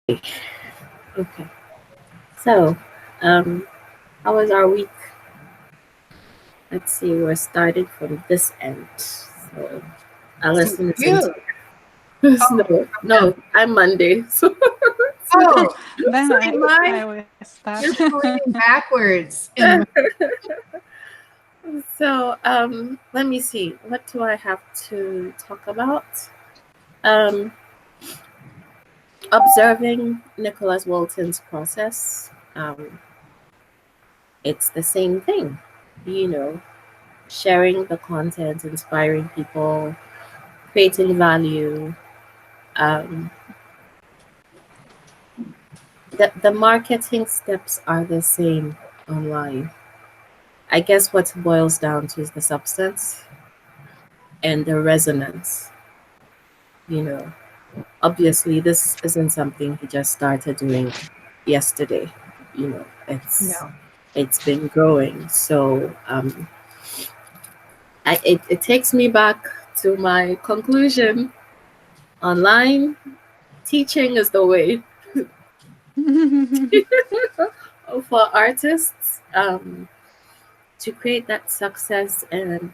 Okay. So, um, how was our week? Let's see. We're started from this end. So, So Allison is in. you. Oh, No, no, I'm Monday. So, oh, Then see, mine. I will start. You're pointing backwards. In let me see. What do I have to talk about? Um, observing Nicholas Walton's process. It's the same thing, you know, sharing the content, inspiring people, creating value. Um, the marketing steps are the same online. I guess what boils down to is the substance and the resonance. You know, obviously, this isn't something he just started doing yesterday. You know, no. it's been growing. So it takes me back to my conclusion. Online teaching is the way for artists to create that success and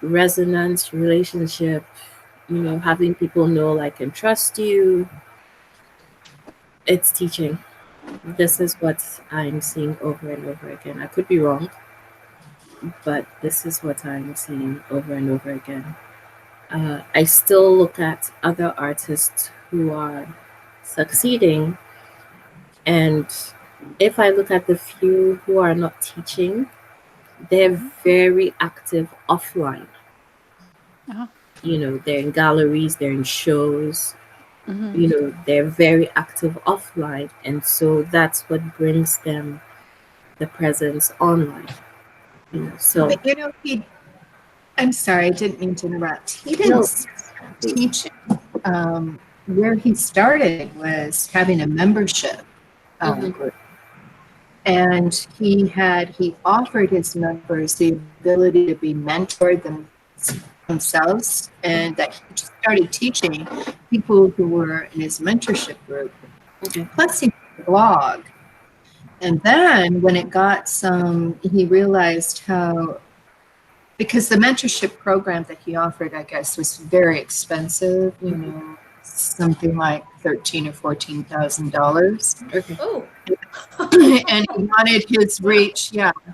resonance relationship. You know, having people know, like, and trust you. It's teaching. This is what I'm seeing over and over again. I could be wrong, but this is what I'm seeing over and over again. I still look at other artists who are succeeding, and if I look at the few who are not teaching, they're very active offline. Uh-huh. You know, they're in galleries, they're in shows, Mhm. you know, they're very active offline. And so that's what brings them the presence online. You know, so But he. I'm sorry, I didn't mean to interrupt. He didn't no, start please. teaching. Where he started was having a membership Hmm. group, and he offered his members the ability to be mentored themselves, and that he just started teaching people who were in his mentorship group. Okay. Plus, he had a blog. And then when it got he realized how, because the mentorship program that he offered, I guess, was very expensive, something like $13,000 or $14,000. Okay. Oh, And he wanted his reach,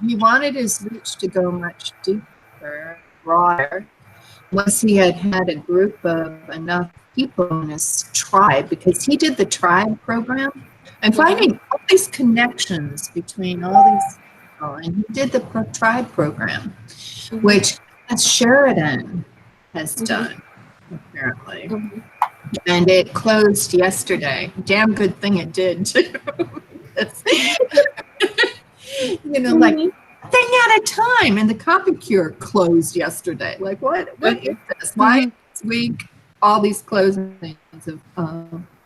he wanted his reach to go much deeper, broader. Once he had had a group of enough people in his tribe, because he did the tribe program. I'm finding all these connections between all these people, and he did the tribe program, Hmm. which Sheridan has Hmm. done, apparently. Hmm. And it closed yesterday. Damn good thing it did, too. Like Hmm. thing at a time. And the Copy Cure closed yesterday. Like, what Okay. is this? Why this week all these closings of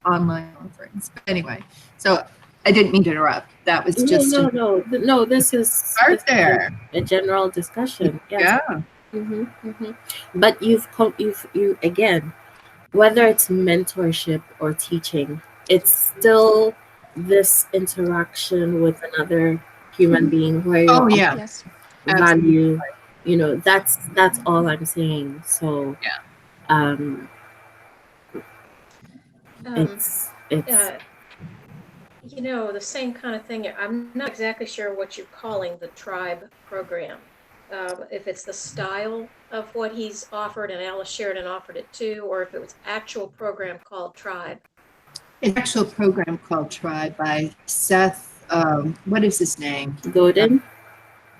online offerings? But anyway, so I didn't mean to interrupt. That was No, just no, a no, no. start This is there. a general discussion. Yes. Yeah. Hmm. Hmm. But you again, whether it's mentorship or teaching, it's still this interaction with another human being where Oh, you're offering yeah. Yes. Absolutely. value. You know, that's all I'm saying. So Yeah. um, um, it's uh, the same kind of thing. I'm not exactly sure what you're calling the tribe program. If it's the style of what he's offered and Alice Sheridan offered it too, or if it was actual program called Tribe. An actual program called Tribe by Seth. What is his name? golden.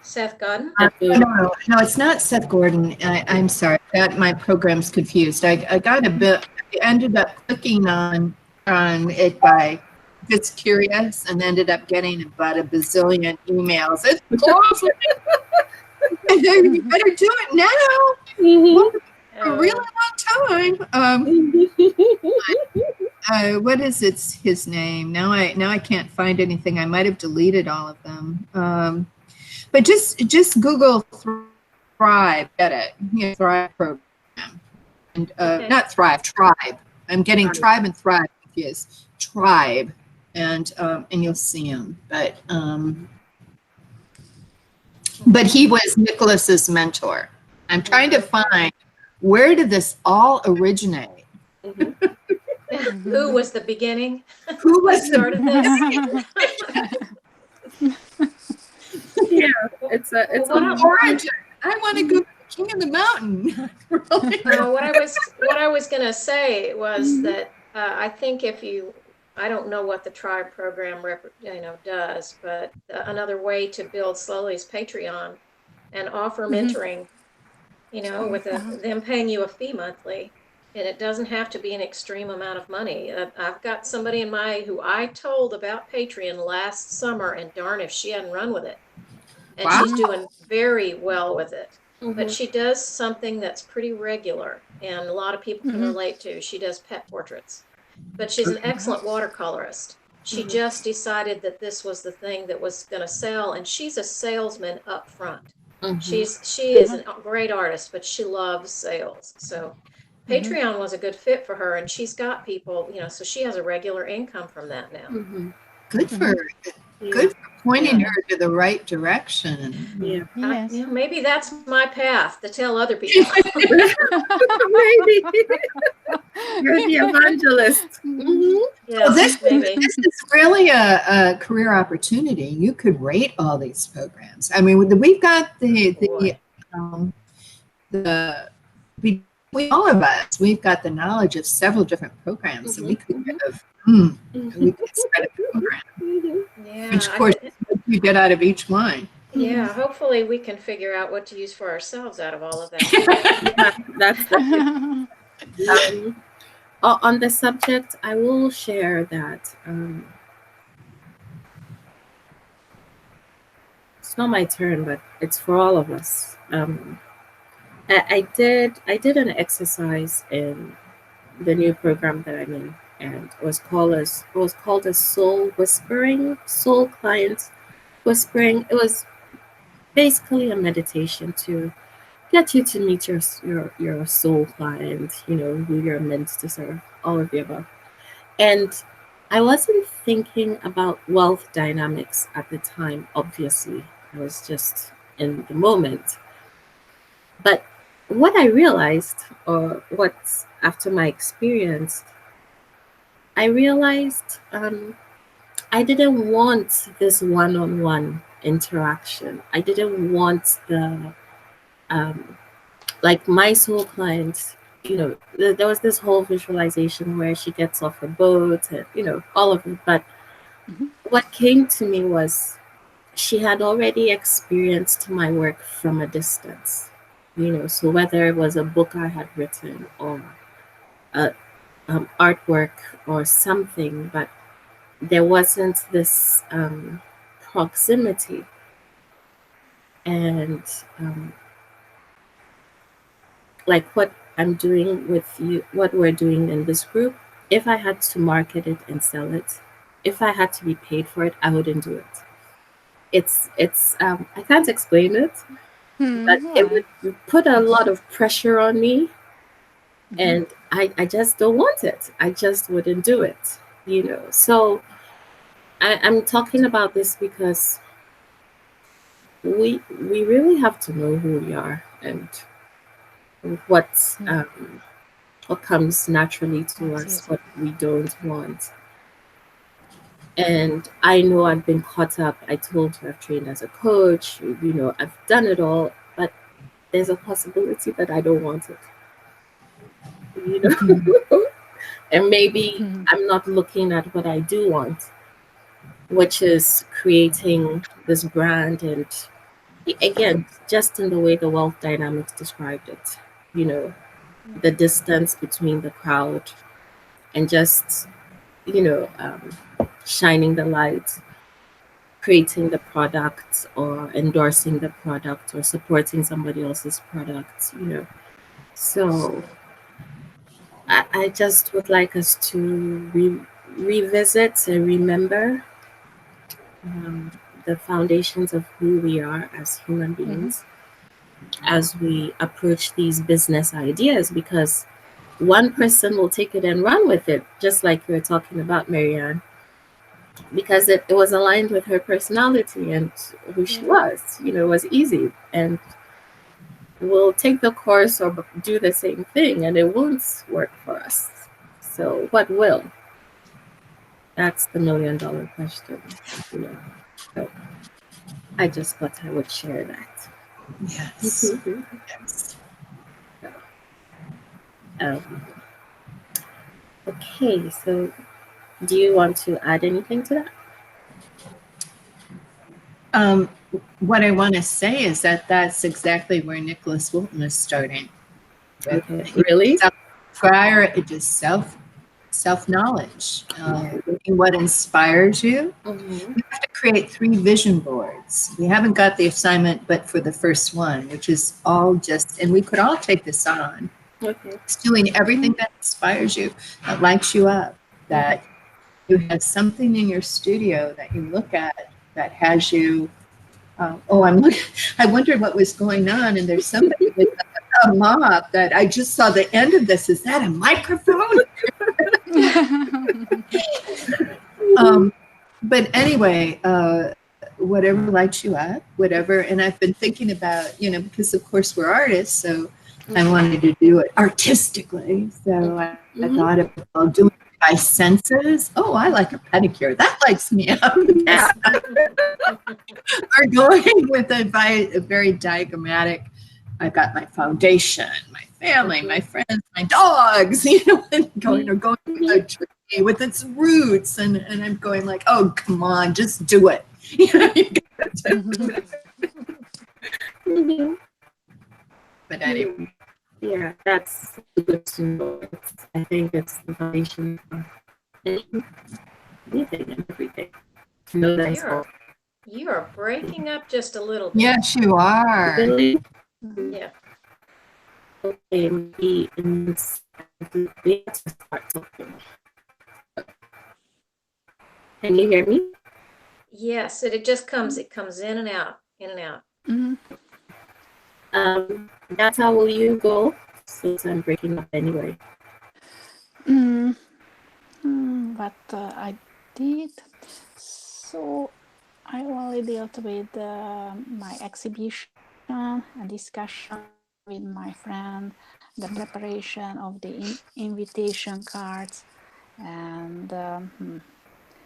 Seth Godin? That No, good. no, it's not Seth Gordon. I'm sorry, got my program's confused. I got a bit. I ended up clicking on it by just curious, and ended up getting about a bazillion emails. It's closing. You better do it now. Well, for a really long time. What is his name? Now I can't find anything. I might have deleted all of them. But just Google Thrive, get it? Thrive program, and Okay. not Thrive, Tribe. I'm getting Right. Tribe and Thrive confused. Tribe, and you'll see him. But he was Nicholas's mentor. I'm trying to find, where did this all originate? Mhm. Who was the beginning? Who Who was the started this? Yeah, it's a Well, it's what a I- origin? I want to go to the King of the Mountain. Really? what I was gonna say was that I think I don't know what the Tribe program does, but another way to build slowly is Patreon and offer mentoring. With them paying you a fee monthly, and it doesn't have to be an extreme amount of money. I've got somebody in who I told about Patreon last summer, and darn if she hadn't run with it. And Wow. she's doing very well with it. But Mhm. she does something that's pretty regular and a lot of people can relate to. She does pet portraits. But she's an excellent watercolorist. She Mhm. just decided that this was the thing that was going to sell, and she's a salesman up front. Mhm. She is a great artist, but she loves sales. So Patreon was a good fit for her, and she's got people, so she has a regular income from that now. Mhm. Good for her. Yeah. Good for pointing Yeah. her to the right direction. Yeah. Yes. Maybe that's my path to tell other people. Maybe you're the evangelist. Mhm. Yeah, maybe. This is really a career opportunity. You could rate all these programs. I mean, we've got Boy. between all of us, we've got the knowledge of several different programs, and we could we could spread a program. Yeah, Which, of course, what you get out of each one. yeah. Hopefully, we can figure out what to use for ourselves out of all of that. Yeah, that's on the subject. I will share that it's not my turn, but it's for all of us. I did an exercise in the new program that I'm in, and it was called a soul client whispering. It was basically a meditation to get you to meet your soul client, who you're meant to serve, all of the above. And I wasn't thinking about wealth dynamics at the time, obviously. I was just in the moment. But what I realized, or what after my experience, I realized I didn't want this one on one interaction. I didn't want um, like my soul client, there was this whole visualization where she gets off her boat and, all of it. But what came to me was she had already experienced my work from a distance, so whether it was a book I had written or a, artwork or something, but there wasn't this proximity. And like what I'm doing with you, what we're doing in this group, if I had to market it and sell it, if I had to be paid for it, I wouldn't do it. It's I can't explain it, but it Why? would put a lot of pressure on me, and I just don't want it. I just wouldn't do it. So I'm talking about this because we really have to know who we are and what what comes naturally to us, That's what we don't want. And I know I've been caught up. I told you I've trained as a coach, I've done it all, but there's a possibility that I don't want it, you know. And maybe I'm not looking at what I do want, which is creating this brand. And again, just in the way the wealth dynamics described it, you know, the distance between the crowd and just, you know, um, shining the light, creating the product or endorsing the product or supporting somebody else's product. So I just would like us to revisit and remember um, the foundations of who we are as human beings as we approach these business ideas, because one person will take it and run with it, just like you were talking about, Marianne, because it was aligned with her personality and who she was. You know, it was easy. And we'll take the course or do the same thing and it won't work for us. So what will? That's the $1,000,000 question. You know. So I just thought I would share that. Yes. Yes. Um, okay, so do you want to add anything to that? What I want to say is that that's exactly where Nicholas Wilton is starting. Okay, really? Prior, it is self-knowledge. What inspires you. Mm-hmm. You have to create 3 vision boards. We haven't got the assignment, but for the first one, which is all just, and we could all take this on. Okay. It's doing everything that inspires you, that lights you up, that you have something in your studio that you look at that has you. I'm looking. I wondered what was going on, and there's somebody with a mop that I just saw the end of this. Is that a microphone? But anyway, whatever lights you up, whatever. And I've been thinking about, because of course we're artists, so I wanted to do it artistically. So I thought about doing it by senses. Oh, I like a pedicure. That lights me up. Or going with it by a very diagrammatic. I've got my foundation, my family, my friends, my dogs, and going with a tree with its roots. And I'm going like, oh, come on, just do it. You gotta do it. But anyway. Yeah, that's good to know. I think it's the foundation for anything and everything. You are breaking up just a little bit. Yes, you are. Really? Yeah. Okay, maybe we have to start talking. Can you hear me? Yes, it comes in and out, in and out. That's how will you go since I'm breaking up anyway. But I did. So I only dealt with my exhibition and discussion with my friend, the preparation of the invitation cards, and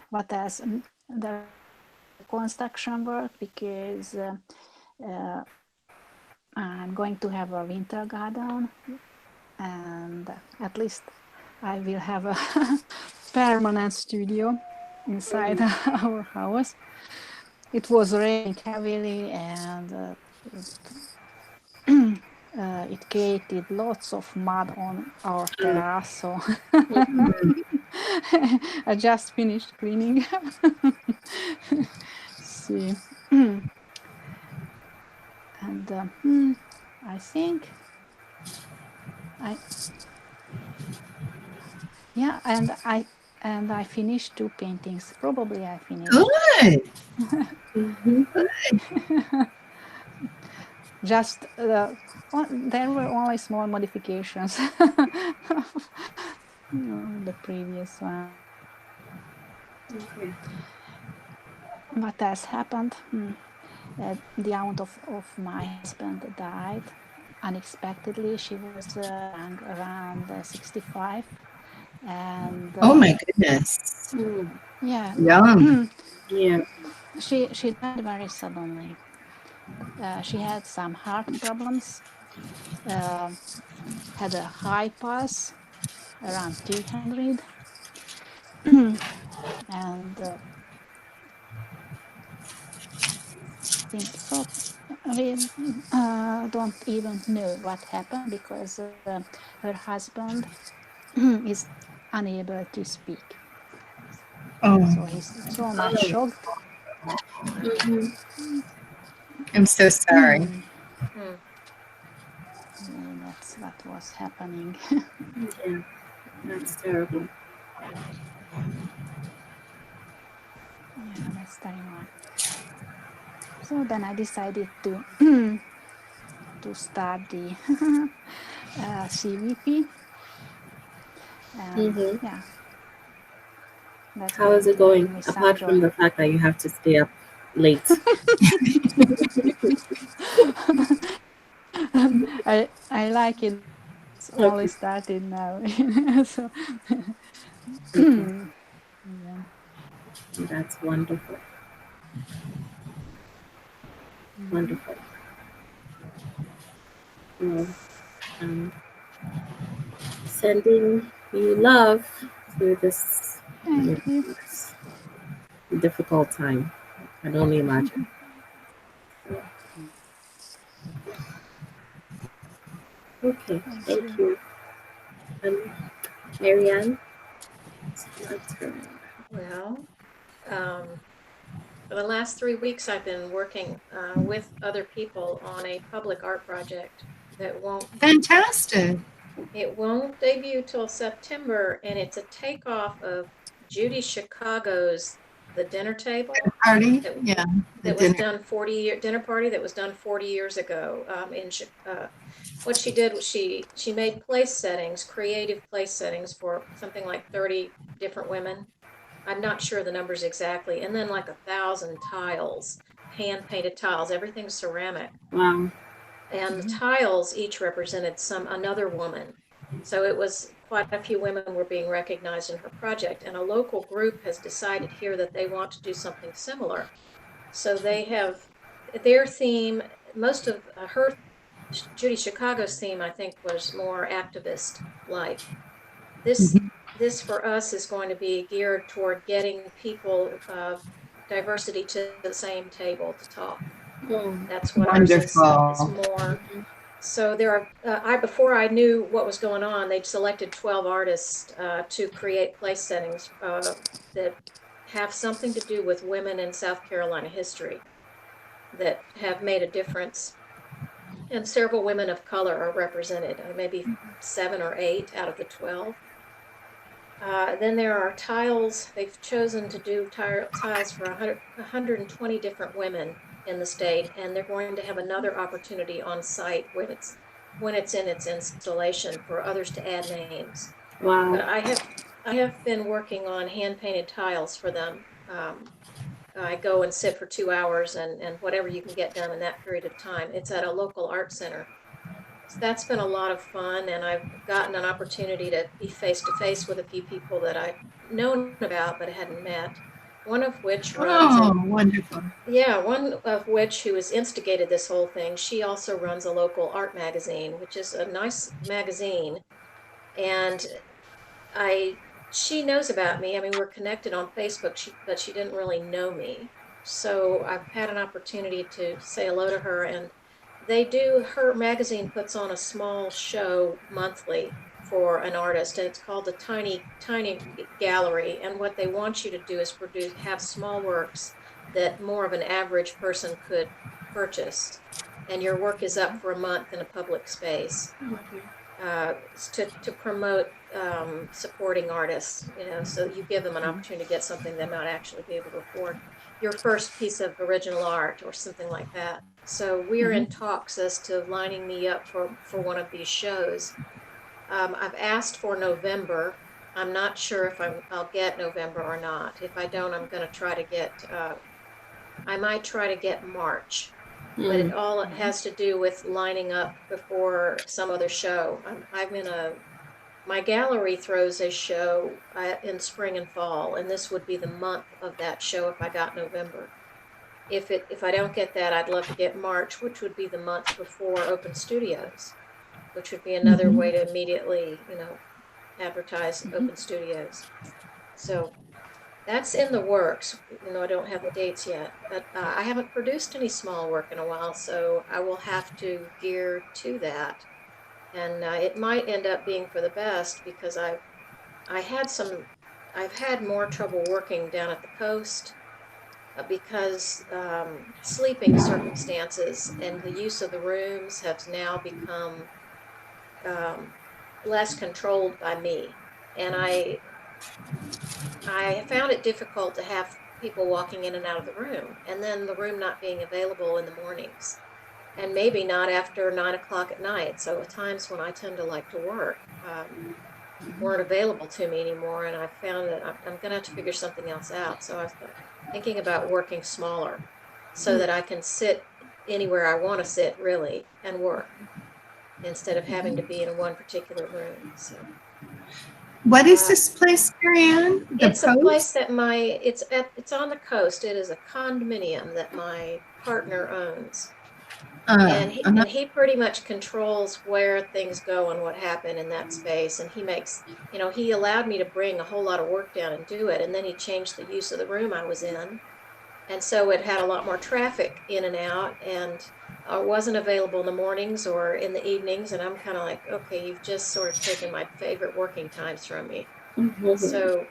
what else? The construction work, because I'm going to have a winter garden, and at least I will have a permanent studio inside our house. It was raining heavily, and it created lots of mud on our terrace. So I just finished cleaning. See, and I think and I finished 2 paintings. Probably I finished. Good. Just there were only small modifications. The previous one. Okay. What else happened? The aunt of my husband died unexpectedly. She was around 65, and Oh my goodness. yeah, Young. Yeah. She died very suddenly. She had some heart problems. Had a high pulse, around 200, and think so. We don't even know what happened because her husband is unable to speak. So he's so much shocked. I'm so sorry. That's what was happening. Yeah, that's terrible. Yeah, that's terrible. So then I decided to start the CVP, And Mm-hmm. yeah, that's How is going it to bring going? me some Apart from joy. the fact that you have to stay up late. I like it. It's only Okay. started now. So Okay. yeah. That's wonderful. Mhm. Wonderful. Well, um, sending you love through this, Thank you. this difficult time. I can only imagine. Okay, Thank thank you. you. Um, Marianne, it's your turn. Well, um, for the last 3 weeks, I've been working with other people on a public art project that Fantastic. won't debut till September, and it's a takeoff of Judy Chicago's The Dinner Table Party. that Yeah. The that was dinner. done 40 dinner party that was done 40 years ago. What she did was she made place settings, creative place settings for something like 30 different women. I'm not sure the numbers exactly, and then like 1,000 tiles, hand painted tiles, everything's ceramic, Wow. and the Mhm. tiles each represented another woman. So it was quite a few women were being recognized in her project, and a local group has decided here that they want to do something similar. So they have their theme. Most of her Judy Chicago's theme, I think, was more activist like. This Mhm. this for us is going to be geared toward getting people of diversity to the same table to talk. Oh, That's what ours is Wonderful. more. So there are, I before I knew what was going on, they'd selected 12 artists to create place settings that have something to do with women in South Carolina history that have made a difference. And several women of color are represented, maybe 7 or 8 out of the 12. Then there are tiles. They've chosen to do tiles for 120 different women in the state, and they're going to have another opportunity on site when it's in its installation for others to add names. wow. But I have been working on hand painted tiles for them. I go and sit for 2 hours and whatever you can get done in that period of time. It's at a local art center. So that's been a lot of fun, and I've gotten an opportunity to be face to face with a few people that I've known about but hadn't met. One of which runs Oh, a wonderful. Yeah, one of which who has instigated this whole thing. She also runs a local art magazine, which is a nice magazine, and I she knows about me. I mean, we're connected on Facebook, but she didn't really know me. So I've had an opportunity to say hello to her, and her magazine puts on a small show monthly for an artist, and it's called the Tiny Gallery. And what they want you to do is have small works that more of an average person could purchase. And your work is up for a month in a public space to promote supporting artists, so you give them an opportunity to get something they might actually be able to afford. Your first piece of original art or something like that. So we're in Mhm. talks as to lining me up for one of these shows. I've asked for November. I'm not sure if I'll get November or not. If I don't, I'm going to try to get, I might try to get March, but it Mm. all has to do with lining up before some other show. I'm in my gallery throws a show in spring and fall, and this would be the month of that show if I got November. If I don't get that, I'd love to get March, which would be the month before Open Studios, which would be another way Mhm. to immediately, advertise Mhm. Open Studios. So that's in the works. I don't have the dates yet, but I haven't produced any small work in a while, so I will have to gear to that. And it might end up being for the best because I had some, I've had more trouble working down at the coast because sleeping circumstances and the use of the rooms have now become um, less controlled by me. And I found it difficult to have people walking in and out of the room, and then the room not being available in the mornings, and maybe not after 9 o'clock at night. So at times when I tend to like to work. weren't available to me anymore, and I found that I'm going to have to figure something else out. So I was thinking about working smaller so that I can sit anywhere I want to sit, really, and work instead of having to be in one particular room. So What is this place, Marianne? The it's a place Post? that it's on the coast. It is a condominium that my partner owns. And he pretty much controls where things go and what happen in that space. And he makes, he allowed me to bring a whole lot of work down and do it. And then he changed the use of the room I was in. And so it had a lot more traffic in and out, and wasn't available in the mornings or in the evenings. And I'm kind of like, okay, you've just sort of taken my favorite working times from me. So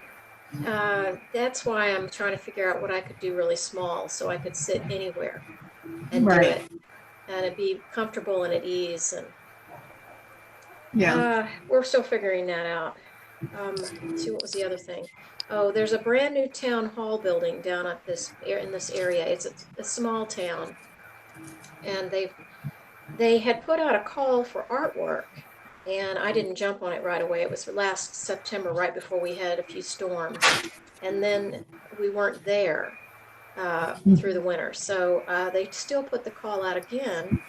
that's why I'm trying to figure out what I could do really small so I could sit anywhere and do it. And it'd be comfortable and at ease. And we're still figuring that out. Let's see, what was the other thing? Oh, there's a brand new town hall building down at in this area. It's a small town, and they had put out a call for artwork, and I didn't jump on it right away. It was last September, right before we had a few storms, and then we weren't there through the winter. So they still put the call out again.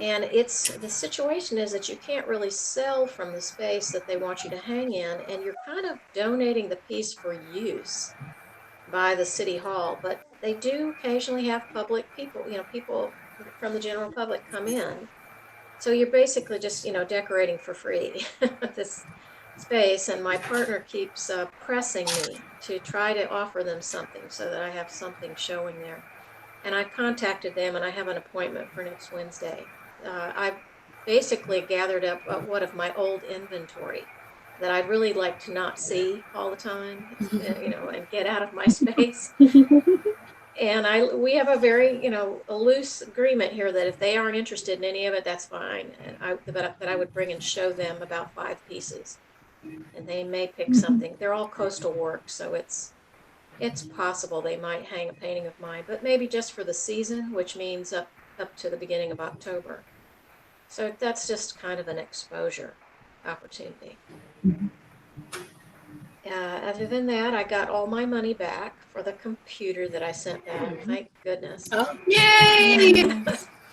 And the situation is that you can't really sell from the space that they want you to hang in, and you're kind of donating the piece for use by the city hall. But they do occasionally have public people, people from the general public come in. So you're basically just, decorating for free this space. And my partner keeps pressing me to try to offer them something so that I have something showing there. And I contacted them, and I have an appointment for next Wednesday. I basically gathered up what of my old inventory that I'd really like to not see all the time, and get out of my space. And we have a very, a loose agreement here that if they aren't interested in any of it, that's fine. And that I would bring and show them about 5 pieces, and they may pick something. They're all coastal work, so it's possible they might hang a painting of mine, but maybe just for the season, which means up to the beginning of October. So that's just kind of an exposure opportunity. Other than that, I got all my money back for the computer that I sent back. Thank goodness. Oh, Yay!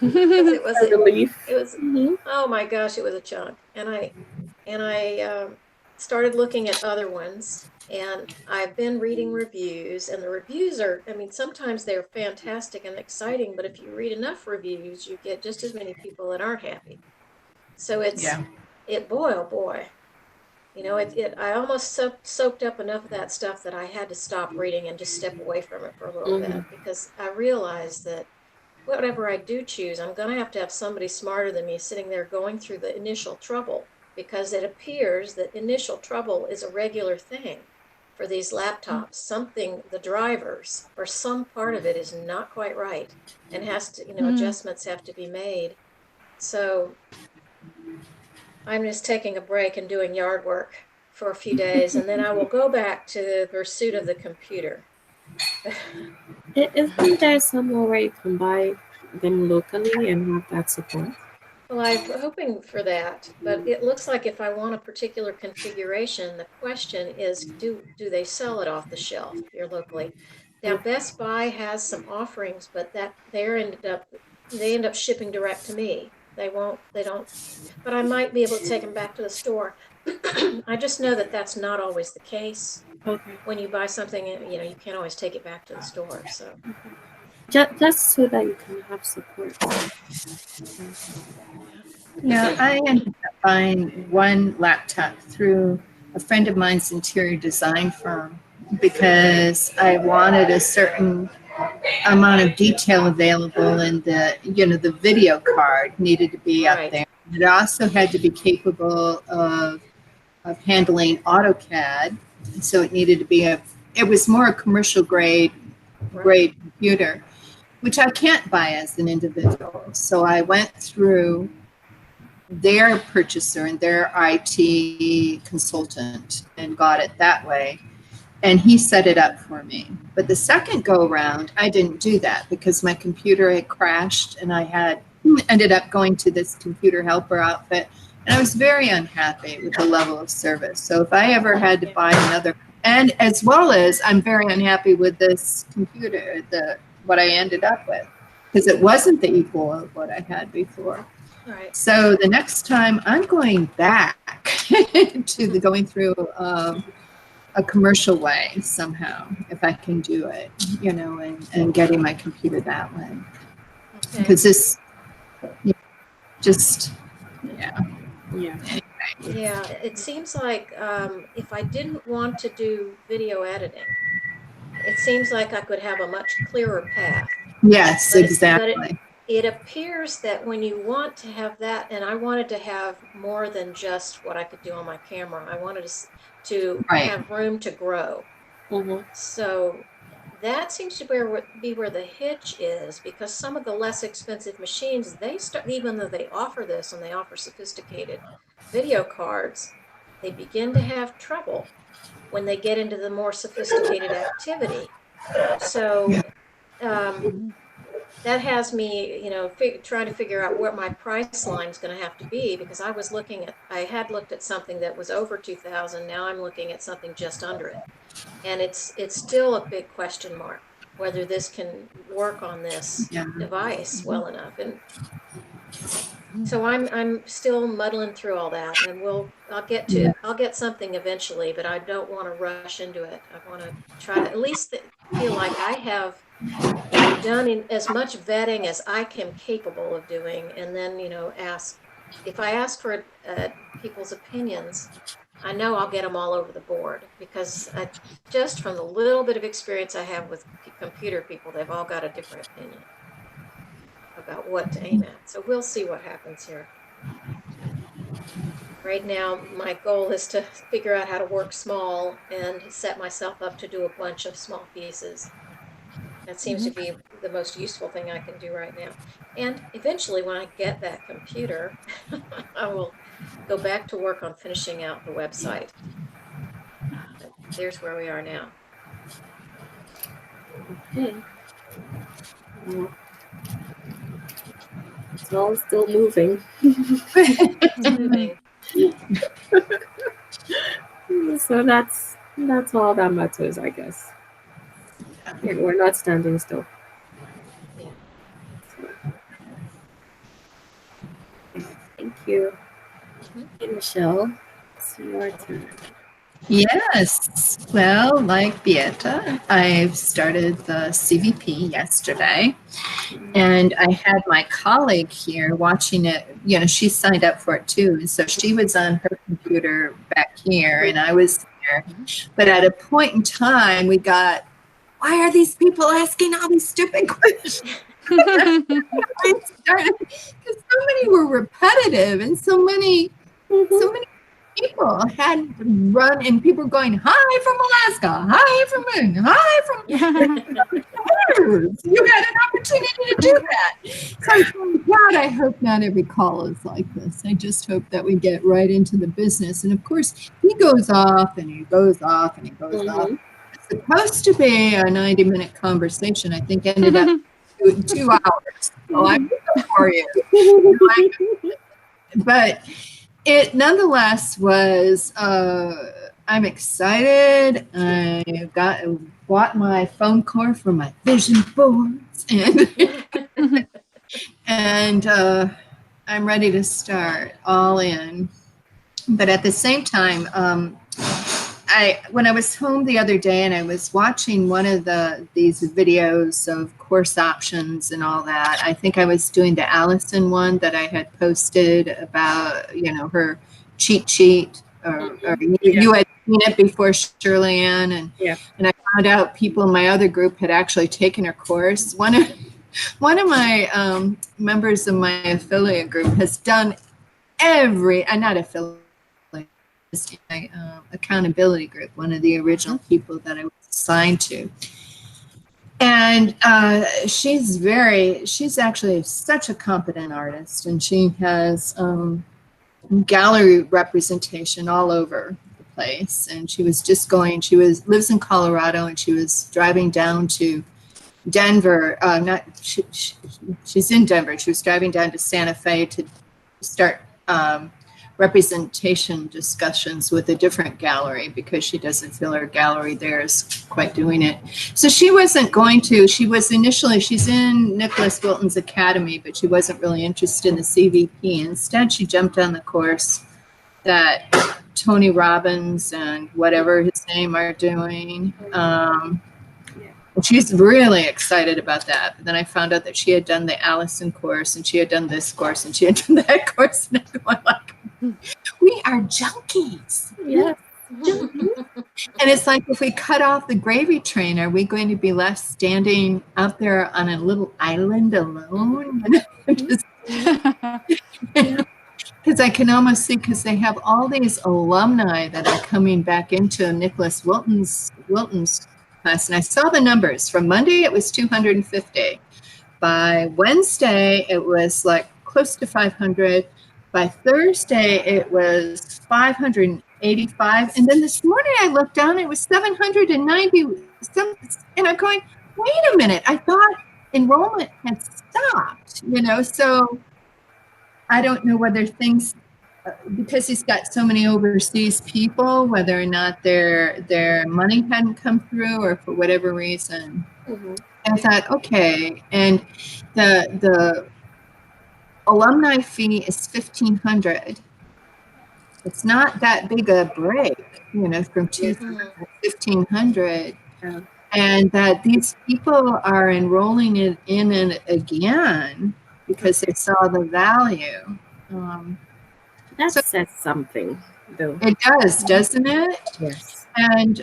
It was a relief. It was. Oh my gosh, it was a chunk. And I started looking at other ones. And I've been reading reviews, and the reviews are, sometimes they're fantastic and exciting, but if you read enough reviews, you get just as many people that aren't happy. So boy, oh boy. I almost soaked up enough of that stuff that I had to stop reading and just step away from it for a little bit, because I realized that whatever I do choose, I'm going to have somebody smarter than me sitting there going through the initial trouble, because it appears that initial trouble is a regular thing for these laptops. The drivers or some part of it is not quite right, and has to, adjustments have to be made. So I'm just taking a break and doing yard work for a few days, and then I will go back to the pursuit of the computer. Isn't there somewhere where you can buy them locally and have that support? Well, I'm hoping for that, but it looks like if I want a particular configuration, the question is, do they sell it off the shelf here locally? Now, Best Buy has some offerings, but they end up shipping direct to me. They don't, but I might be able to take them back to the store. I just know that that's not always the case. Okay. When you buy something, you can't always take it back to the store. So just so that you can have support. Yeah, I ended up buying one laptop through a friend of mine's interior design firm because I wanted a certain amount of detail available, and the video card needed to be up there. It also had to be capable of handling AutoCAD, so it needed to be it was more a commercial grade computer, which I can't buy as an individual. So I went through their purchaser and their IT consultant and got it that way. And he set it up for me. But the second go around, I didn't do that because my computer had crashed, and I had ended up going to this computer helper outfit And I was very unhappy with the level of service. So if I ever had to buy another, and as well as I'm very unhappy with this computer, what I ended up with, because it wasn't the equal of what I had before. Right. So the next time I'm going back to the going through a commercial way somehow, if I can do it, and getting my computer that way. Okay. Because this, just, yeah. Yeah. Yeah, it seems like if I didn't want to do video editing, it seems like I could have a much clearer path. Yes, But exactly. it appears that when you want to have that, and I wanted to have more than just what I could do on my camera, I wanted to Right. have room to grow. So that seems to be where the hitch is, because some of the less expensive machines, they start, even though they offer this and they offer sophisticated video cards, they begin to have trouble when they get into the more sophisticated activity. So that has me, trying to figure out what my price line is going to have to be, because I had looked at something that was over 2,000. Now I'm looking at something just under it. And it's still a big question mark whether this can work on this device well enough. And so I'm still muddling through all that, and I'll get something eventually, but I don't want to rush into it. I want to try to at least feel like I have done as much vetting as I am capable of doing, and then if I ask for people's opinions, I know I'll get them all over the board, because just from the little bit of experience I have with computer people, they've all got a different opinion about what to aim at. So we'll see what happens here. Right now, my goal is to figure out how to work small and set myself up to do a bunch of small pieces. That seems to be the most useful thing I can do right now. And eventually, when I get that computer, I will go back to work on finishing out the website. But there's where we are now. Okay. Well, it's all still moving. It's moving. So that's all that matters, I guess. We're not standing still. Yeah. Thank you. Hey, Michelle, it's your turn. Yes. Well, like Beata, I've started the CVP yesterday, and I had my colleague here watching it. She signed up for it too, and so she was on her computer back here, and I was there. But at a point in time, we got, why are these people asking all these stupid questions? Because so many were repetitive, and so many people had run, and people were going, hi from Alaska, hi from Moon, hi from you had an opportunity to do that. So I thought, God, I hope not every call is like this. I just hope that we get right into the business. And of course, he goes off and he goes off and he goes off. It's supposed to be a 90-minute conversation. I think ended up 2 hours. So I'm good for you. But it nonetheless was, I'm excited. I bought my foam core for my vision boards, and I'm ready to start all in. But at the same time, when I was home the other day and I was watching one of these videos of course options and all that, I think I was doing the Allison one that I had posted about, her cheat sheet, or you had seen it before, Shirley Ann, and I found out people in my other group had actually taken her course. One of my members of my affiliate group has done not affiliate, my accountability group, one of the original people that I was assigned to. And she's actually such a competent artist, and she has gallery representation all over the place. And she lives in Colorado, and she was driving down to Denver. She's in Denver. She was driving down to Santa Fe to start representation discussions with a different gallery because she doesn't feel her gallery there is quite doing it. So she wasn't going to. She's in Nicholas Wilton's Academy, but she wasn't really interested in the CVP. Instead, she jumped on the course that Tony Robbins and whatever his name are doing. She's really excited about that. But then I found out that she had done the Allison course, and she had done this course, and she had done that course. And I'm like, we are junkies. Yes. And it's like, if we cut off the gravy train, are we going to be left standing out there on a little island alone? Because I can almost see, because they have all these alumni that are coming back into Nicholas Wilton's class. And I saw the numbers. From Monday, it was 250. By Wednesday, it was like close to 500. By Thursday, it was 585. And then this morning, I looked down, it was 790. And I'm going, wait a minute. I thought enrollment had stopped, so I don't know whether things, because he's got so many overseas people, whether or not their money hadn't come through or for whatever reason. Mm-hmm. I thought, okay. And the alumni fee is $1,500. It's not that big a break, from $2,000 to $1,500. Yeah. And that these people are enrolling in it again because they saw the value. That says something, though. It does, doesn't it? Yes. And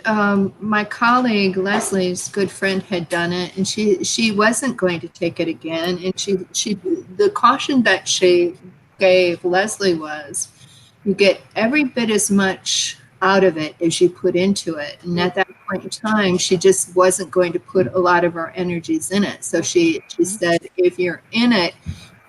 my colleague Leslie's good friend had done it, and she wasn't going to take it again. And she the caution that she gave Leslie was, you get every bit as much out of it as you put into it. And at that point in time, she just wasn't going to put a lot of her energies in it. So she said, if you're in it,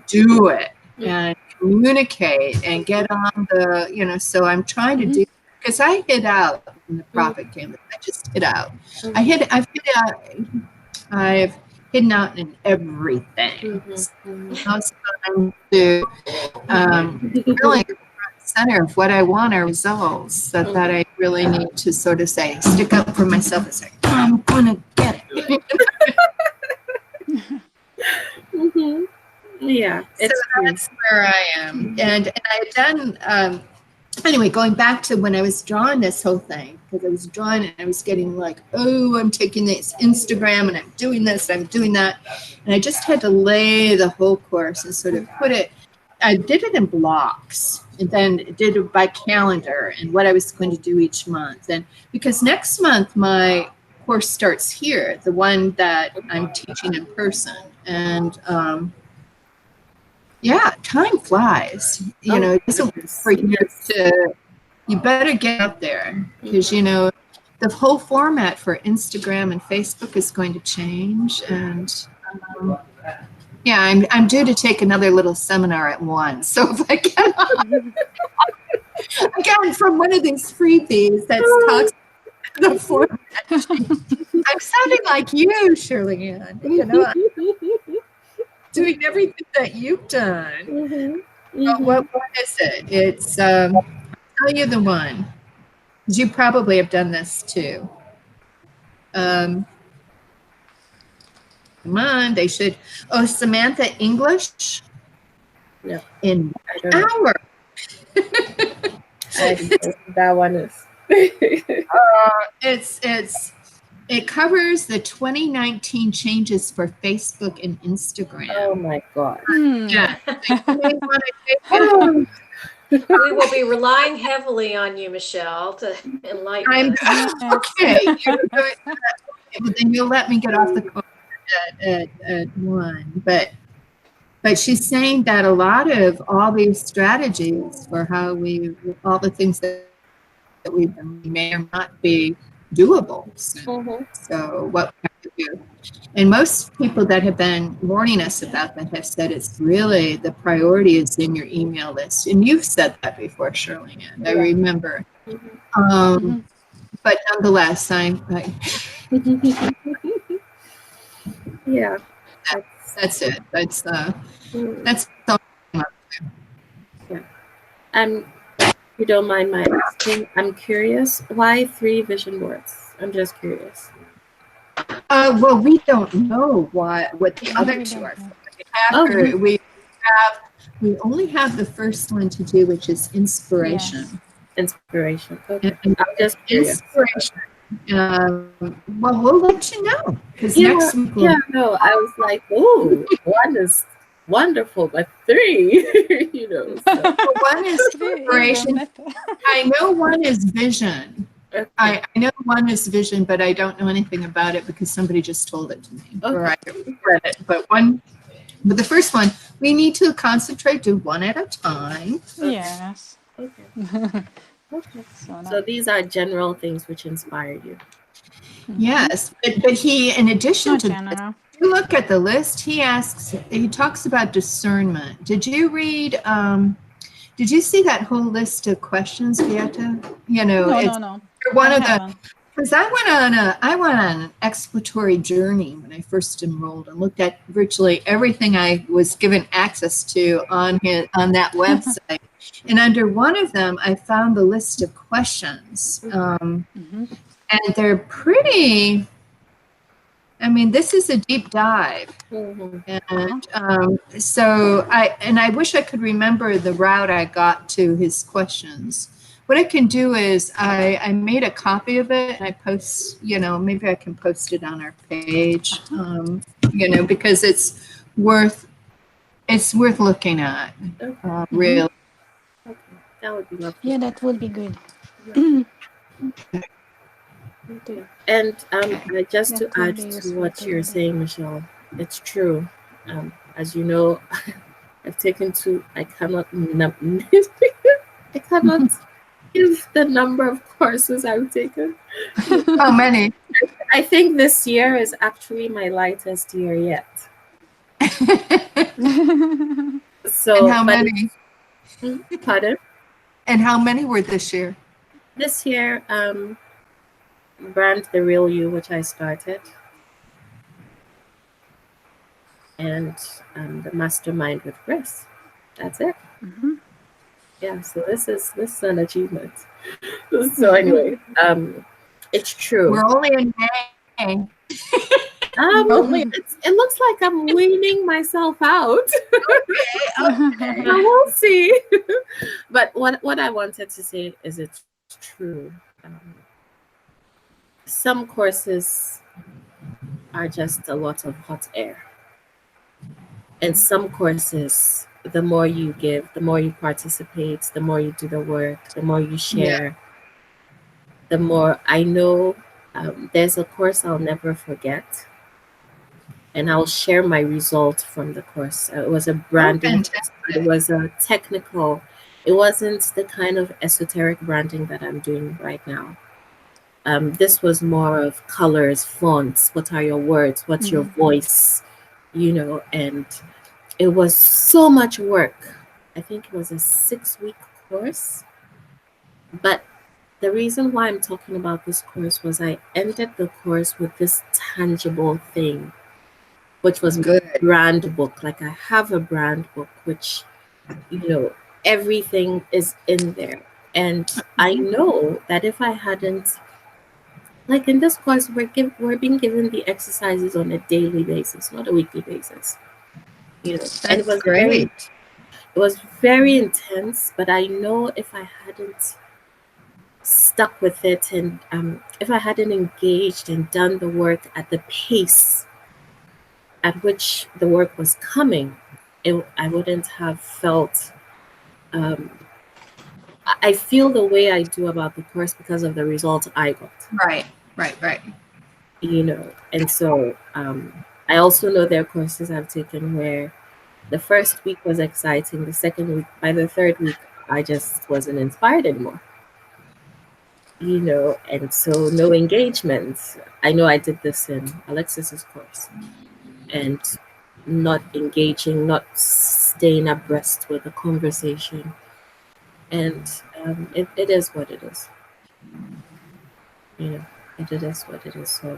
do it and communicate and get on the, so I'm trying to do, because I hid out in the profit canvas. I just hid out. I've hid out in everything. Most time to really center of what I want are results that I really need to sort of say, stick up for myself and say, I'm gonna get it. Yeah, so that's where I am. And I had done anyway, going back to when I was drawing this whole thing, because I was drawing and I was getting like, oh, I'm taking this Instagram and I'm doing this, I'm doing that. And I just had to lay the whole course and sort of put it, I did it in blocks and then did it by calendar and what I was going to do each month. And because next month my course starts here, the one that I'm teaching in person. And yeah, time flies. It doesn't wait for you to, you better get up there because, the whole format for Instagram and Facebook is going to change. And yeah, I'm due to take another little seminar at 1. So if I get on, again, from one of these freebies that talks about the format, I'm sounding like you, Shirley Ann. Doing everything that you've done. What is it? It's I'll tell you the one. You probably have done this too. Come on, they should. Oh, Samantha English. No, in an hour. That one is. It covers the 2019 changes for Facebook and Instagram. Oh my God. Yeah. We will be relying heavily on you, Michelle, to enlighten us. Okay. But then you'll let me get off the call at 1. But she's saying that a lot of all these strategies for how all the things that we've done may or not be doable. So what we have to do. And most people that have been warning us about that have said it's really the priority is in your email list. And you've said that before, Shirley Ann. I remember. But nonetheless, yeah. That's it. That's all. Yeah. you don't mind my asking, I'm curious, why 3 vision boards? I'm just curious. Well, we don't know what the Yeah, other we two don't are know. for. Oh, We only have the first one to do, which is Yes. inspiration. inspiration. Okay. And I'm just curious. inspiration. Well, we'll let you know because Yeah, next week yeah, we'll. no, I was like, oh, one is wonderful, but 3, so. One is Three even inspiration. better. I know one is vision. Okay. I know one is vision, but I don't know anything about it because somebody just told it to me or I read it. But the first one, we need to concentrate, do one at a time. Yes. Okay. Okay. So So now, these are general things which inspire you. Yes, but he, in addition not to this, general. if you look at the list, he talks about discernment. Did you read, did you see that whole list of questions, Beata? No, It's no. one I of the, haven't. because I went on an exploratory journey when I first enrolled and looked at virtually everything I was given access to on that website. And under one of them, I found the list of questions. Mhm. And they're pretty, I mean, this is a deep dive. Mm-hmm. And I wish I could remember the route I got to his questions. What I can do is I made a copy of it and I post, maybe I can post it on our page, because it's worth looking at, Okay. really. Okay. That would be lovely. Yeah, that would be good. Okay. And just to That would add be to useful what to you're read it. saying, Michelle, it's true. As you know, I've taken two. I cannot. I cannot give the number of courses I've taken. How many? I think this year is actually my lightest year yet. And So, how but many? pardon. And how many were this year? This year, Brand the Real You, which I started, and the Mastermind with Chris. That's it. Mhm. Yeah. So this is an achievement. So anyway, it's true. We're only in May. Only. It looks like I'm weaning myself out. Okay. We'll see. But what I wanted to say is it's true. Some courses are just a lot of hot air. And some courses, the more you give, the more you participate, the more you do the work, the more you share, the more I know. There's a course I'll never forget, and I'll share my result from the course. It was a branding course, but it was a technical. It wasn't the kind of esoteric branding that I'm doing right now. This was more of colors, fonts. What are your words? What's your voice? And it was so much work. I think it was a 6-week course. But the reason why I'm talking about this course was I ended the course with this tangible thing, which was my Good. brand book. Like I have a brand book, which, everything is in there. And I know that if I hadn't, like in this course, we're being given the exercises on a daily basis, not a weekly basis. And it That's was very, great. it was very intense. But I know if I hadn't stuck with it, and if I hadn't engaged and done the work at the pace at which the work was coming, I wouldn't have felt. Um, I feel the way I do about the course because of the results I got. Right. And so I also know there are courses I've taken where the first week was exciting, the second week, by the third week, I just wasn't inspired anymore. And so no engagement. I know I did this in Alexis's course, and not engaging, not staying abreast with the conversation. And it is what it is. It is what it is. So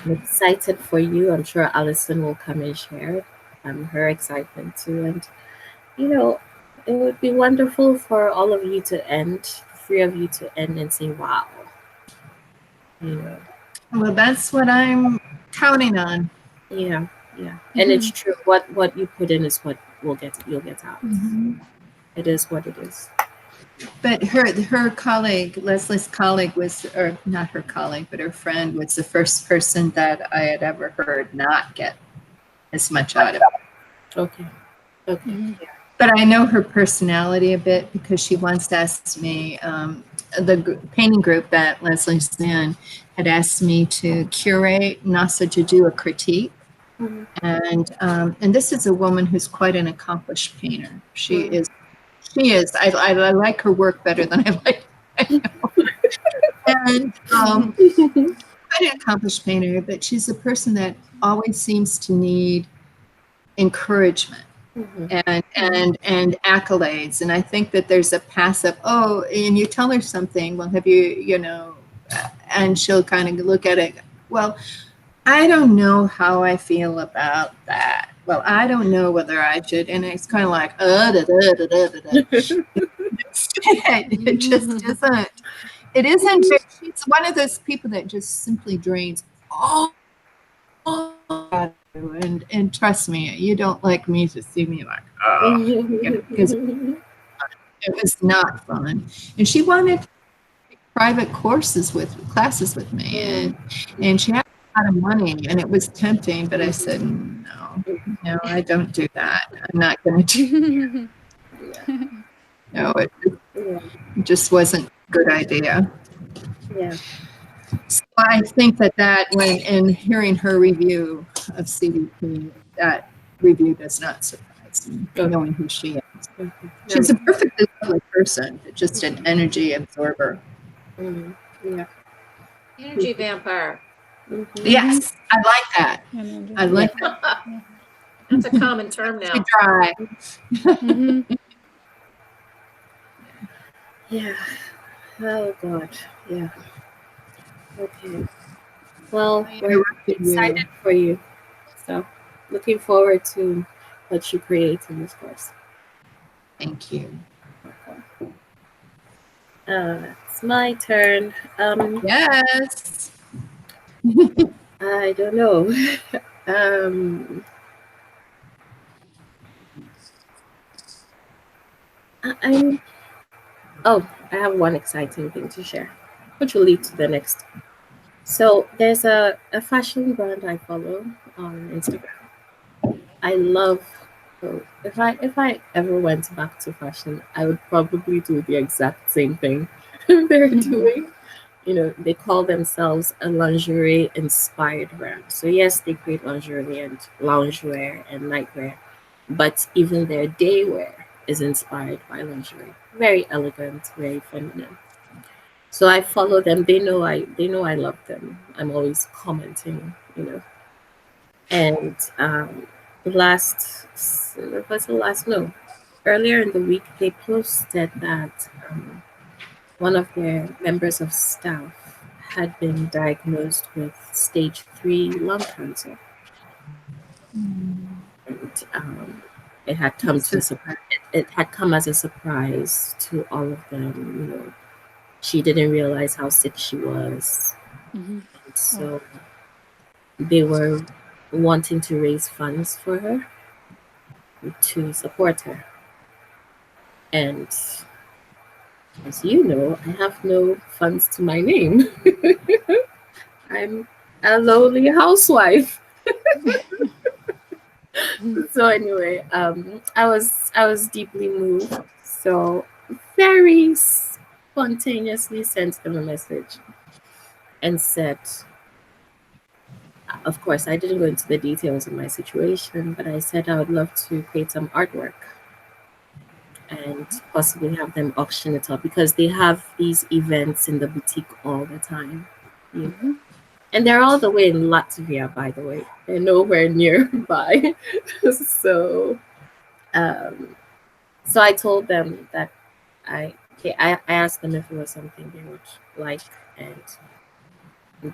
I'm excited for you. I'm sure Alison will come and share her excitement too. And, you know, it would be wonderful for all of you to end, the three of you to end and say, wow, you know, Well, that's what I'm counting on. yeah, yeah. And it's true. What you put in is what you'll get out. It is what it is. But her colleague, Leslie's colleague was, or not her colleague, but her friend was the first person that I had ever heard not get as much out of it. Okay. Okay. But I know her personality a bit because she once asked me, the painting group that Leslie's in had asked me to curate and also to do a critique. Mhm. And this is a woman who's quite an accomplished painter. She is. I like her work better than I like. And quite an accomplished painter, but she's a person that always seems to need encouragement and accolades. And I think that there's a passive, oh, and you tell her something, well, have you know, and she'll kind of look at it, well, I don't know how I feel about that. Well, I don't know whether I should. And it's kind of like, da, da, da, da, da, da. It just isn't. It isn't. She's one of those people that just simply drains all. And trust me, you don't like me to see me like, oh, because it was not fun. And she wanted private classes with me, and she had a lot of money, and it was tempting, but I said no, I don't do that. I'm not going to do that. No, it just wasn't a good idea. Yeah. So I think that when in hearing her review of CDP, that review does not surprise me, knowing who she is. She's a perfectly lovely person, but just an energy absorber. Yeah. Energy vampire. Yes, I like that. I like that. That's a common term now. Too dry. Yeah. Oh God. Yeah. Okay. Well, we're excited for you. So, looking forward to what you create in this course. Thank you. It's my turn. Yes. I don't know. um, I'm. Oh, I have one exciting thing to share, which will lead to the next. So there's a fashion brand I follow on Instagram. I love. So if I ever went back to fashion, I would probably do the exact same thing they're doing. You know, they call themselves a lingerie inspired brand. So yes, they create lingerie and loungewear and nightwear, but even their day wear is inspired by lingerie. Very elegant, very feminine. So I follow them. They know I love them. I'm always commenting, you know. And last was the last no earlier in the week they posted that one of their members of staff had been diagnosed with stage 3 lung cancer. And it had come to it had come as a surprise to all of them. You know, she didn't realize how sick she was, and so they were wanting to raise funds for her to support her. And as you know, I have no funds to my name. I'm a lowly housewife. So anyway, I was deeply moved. So very spontaneously sent them a message and said, of course, I didn't go into the details of my situation, but I said I would love to create some artwork and possibly have them auction it up because they have these events in the boutique all the time. You know? And they're all the way in Latvia, by the way. They're nowhere nearby. So so I told them that I asked them if it was something they would like, and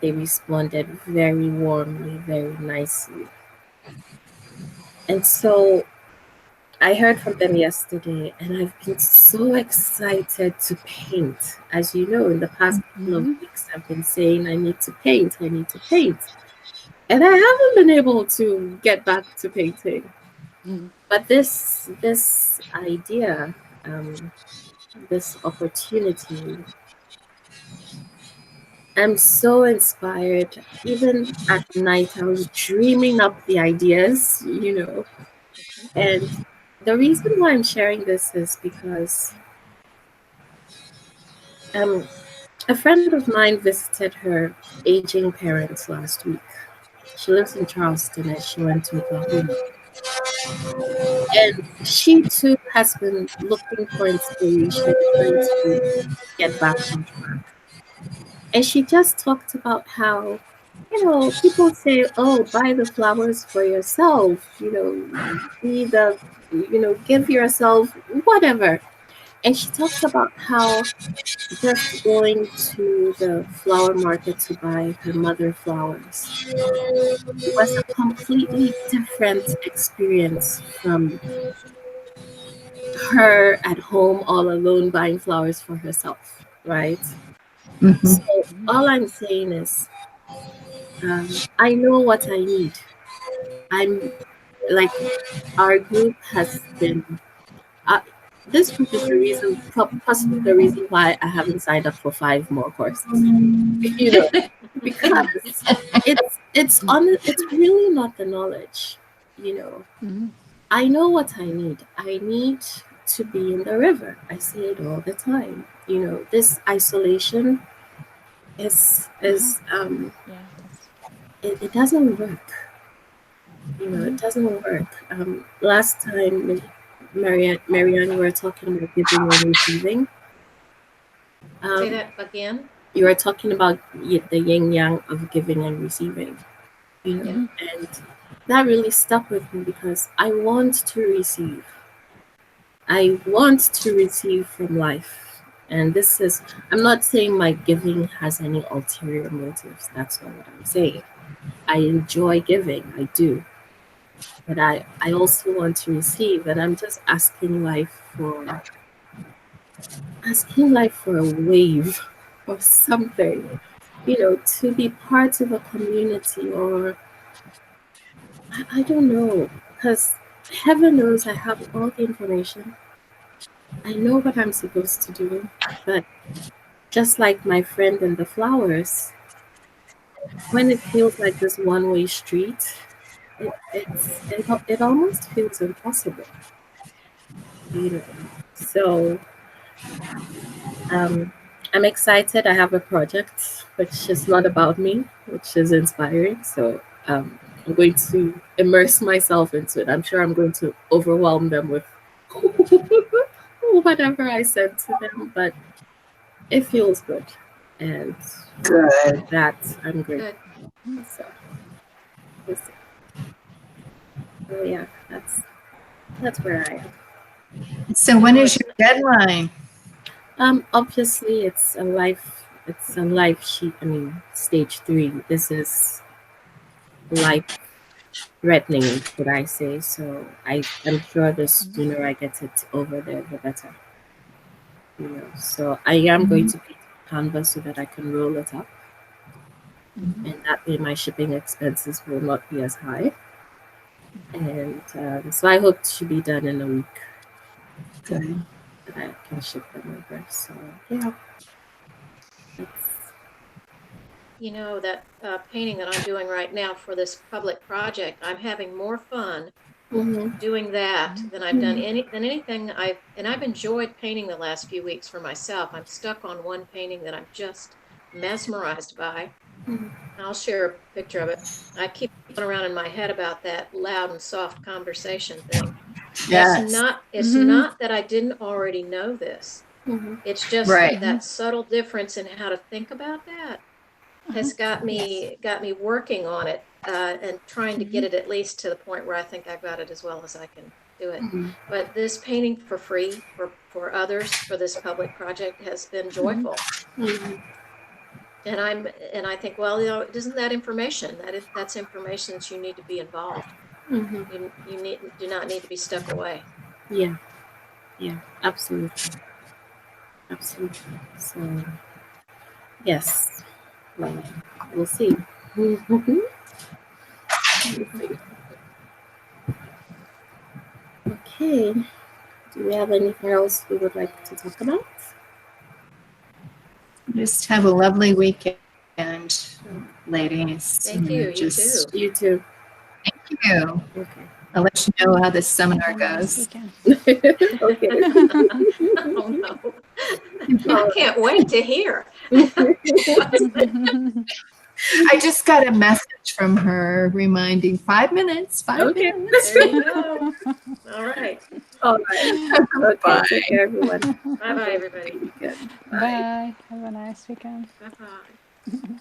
they responded very warmly, very nicely. And so I heard from them yesterday, and I've been so excited to paint. As you know, in the past couple of weeks, I've been saying I need to paint, I need to paint. And I haven't been able to get back to painting. But this idea, um, this opportunity, I'm so inspired. Even at night, I was dreaming up the ideas, And the reason why I'm sharing this is because um, a friend of mine visited her aging parents last week. She lives in Charleston and she went to Oklahoma. And she too has been looking for inspiration, trying to get back on track. And she just talked about how, people say, oh, buy the flowers for yourself, be the, give yourself whatever. And she talked about how just going to the flower market to buy her mother flowers was a completely different experience from her at home all alone buying flowers for herself, right? So all I'm saying is, I know what I need. I'm like, our group has been, uh, this group is the reason, possibly the reason why I haven't signed up for 5 more courses, you know, because it's really not the knowledge, you know. I know what I need. I need to be in the river. I see it all the time. This isolation is Yeah, that's it doesn't work. It doesn't work. Last time, Marianne, you were talking about giving and receiving. Say Um, that again. you were talking about the yin yang of giving and receiving. Yeah. And that really stuck with me because I want to receive. I want to receive from life. And I'm not saying my giving has any ulterior motives. That's not what I'm saying. I enjoy giving, I do. But I also want to receive. And I'm just asking life for a wave or something, to be part of a community or I don't know. Because heaven knows I have all the information. I know what I'm supposed to do, but just like my friend and the flowers, when it feels like this one-way street, it almost feels impossible, you know. So um, I'm excited. I have a project which is not about me, which is inspiring. So I'm going to immerse myself into it. I'm sure I'm going to overwhelm them with whatever I said to them, but it feels good. And Good. that I'm grateful. Good. So, we'll see. So yeah, that's where I am. So when is your deadline? Obviously it's a life sheet. I mean, stage 3. This is life threatening, would I say. So I'm sure the sooner I get it over there, the better. So I am going to paint canvas so that I can roll it up. And that way my shipping expenses will not be as high. And so I hope to be done in a week. Good. That I can ship them over. So yeah, that's That painting that I'm doing right now for this public project, I'm having more fun doing that than I've done anything I've enjoyed painting the last few weeks for myself. I'm stuck on one painting that I'm just mesmerized by. I'll share a picture of it. I keep going around in my head about that loud and soft conversation thing. Yes. It's not that I didn't already know this. It's just Right. that subtle difference in how to think about that has got me working on it and trying to get it at least to the point where I think I've got it as well as I can do it. But this painting for free for others for this public project has been joyful. And I think, well, isn't that information? That's information that you need to be involved. You do not need to be stuck away. Yeah, yeah, absolutely. Absolutely. So, yes, well, we'll see. We'll see. Okay. Do we have anything else we would like to talk about? Just have a lovely weekend, ladies. Thank you. You Just too. You too. thank you. Okay. I'll let you know how this seminar Have a nice goes. weekend. Okay. Oh no. I can't wait to hear. I just got a message from her reminding 5 minutes, 5 Okay. minutes. There you go. All right. All right. Okay. Bye. Take care, everyone. Bye bye, everybody. Good. Bye. Bye. Have a nice weekend. Bye bye.